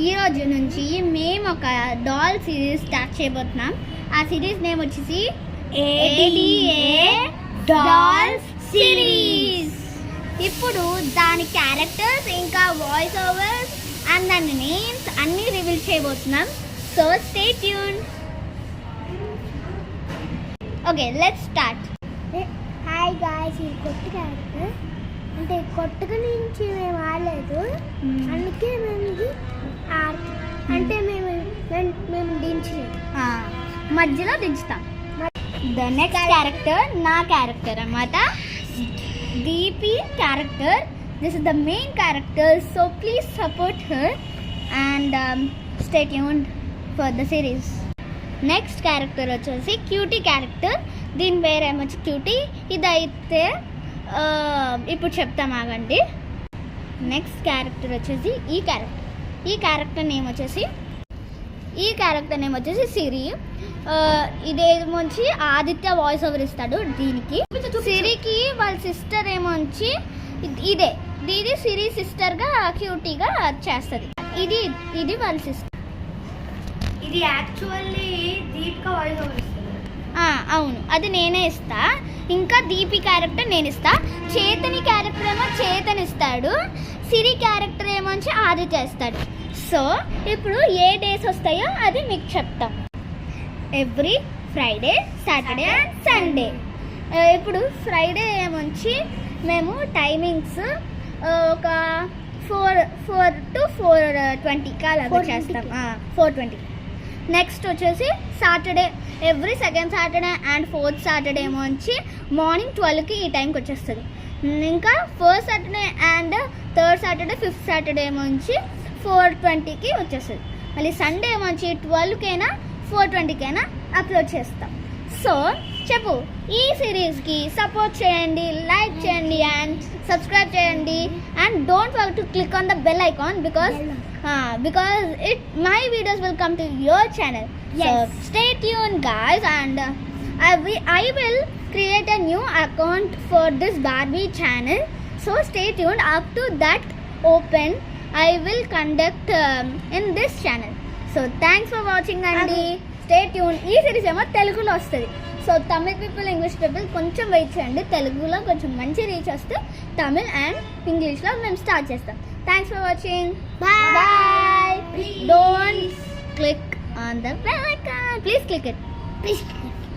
ఈ రోజు నుంచి మేము ఒక డాల్ సిరీస్ స్టార్ట్ చేయబోతున్నాం. ఆ సిరీస్ నేమ్ వచ్చేసి ADA డాల్స్ సిరీస్. ఇప్పుడు దాని క్యారెక్టర్స్ ఇంకా వాయిస్ ఓవర్స్ అండ్ దాని నేమ్స్ అన్నీ రివీల్ చేయబోతున్నాం. So stay tune. Okay, let's start. Hi guys, ఇది కొత్త క్యారెక్టర్. అంటే కొత్తగా నుంచి మేము ఆడలేదు, అందుకే మేము ఇది అంటే మేము దించలేదు, మధ్యలో దించుతాం. ద నెక్స్ట్ క్యారెక్టర్ నా క్యారెక్టర్ అన్నమాట, Deepi character. This is the main character, so please support her and stay tuned for the series. Next character వచ్చేసి క్యూటీ క్యారెక్టర్. దీని పేరేమొచ్చి క్యూటీ. ఇదైతే ఇప్పుడు చెప్తాం, ఆగండి. నెక్స్ట్ క్యారెక్టర్ వచ్చేసి ఈ క్యారెక్టర్ నేమ్ వచ్చేసి సిరి. ఇదేమొచ్చి ఆదిత్య వాయిస్ ఓవర్ ఇస్తాడు దీనికి. సిరికి వాళ్ళ సిస్టర్ ఏమొచ్చి ఇది సిరి సిస్టర్గా క్యూటీగా చేస్తుంది. ఇది వాళ్ళ సిస్టర్. ఇది యాక్చువల్లీ దీపిక వాయిస్ ఓవర్ ఇస్తుంది. అవును, అది నేనే ఇస్తా. ఇంకా దీపి క్యారెక్టర్ నేను ఇస్తా. చేతని క్యారెక్టర్ ఏమో చేతన్ ఇస్తాడు. సిరి క్యారెక్టర్ ఏమో ఆదిత్య ఇస్తాడు. సో ఇప్పుడు ఏ డేస్ వస్తాయో అది మీకు చెప్తాం. Every Friday, Saturday and Sunday. ఇప్పుడు ఫ్రైడే ఏమొచ్చి మేము టైమింగ్స్ ఒక 4 to 4:20 అలా చేస్తాం. 4:20. నెక్స్ట్ వచ్చేసి Saturday, every second Saturday and fourth Saturday ఏమో మార్నింగ్ 12కి ఈ టైంకి వచ్చేస్తుంది. ఇంకా first Saturday and third Saturday, fifth Saturday ఏమో 4:20కి వచ్చేస్తుంది. మళ్ళీ సండే ఏమో 12కైనా 4:20కైనా అప్లోడ్ చేస్తాం. సో చెప్పు, ఈ సిరీస్కి సపోర్ట్ చేయండి, లైక్ చేయండి అండ్ సబ్స్క్రైబ్ చేయండి. And don't forget to click on the bell icon because my videos will come to your channel. Yes. So stay tuned guys, and I will create a new account for this Barbie channel. So stay tuned. After that open, I will conduct in this channel. So thanks for watching అండి. Stay tune. ఈ series ఏమో తెలుగులో వస్తుంది. So Tamil people, English people కొంచెం wait చేయండి. తెలుగులో కొంచెం మంచి రీచ్ వస్తే తమిళ్ అండ్ ఇంగ్లీష్లో మేము స్టార్ట్ చేస్తాం. Thanks for watching. Bye. Don't click on the bell icon. Please click it.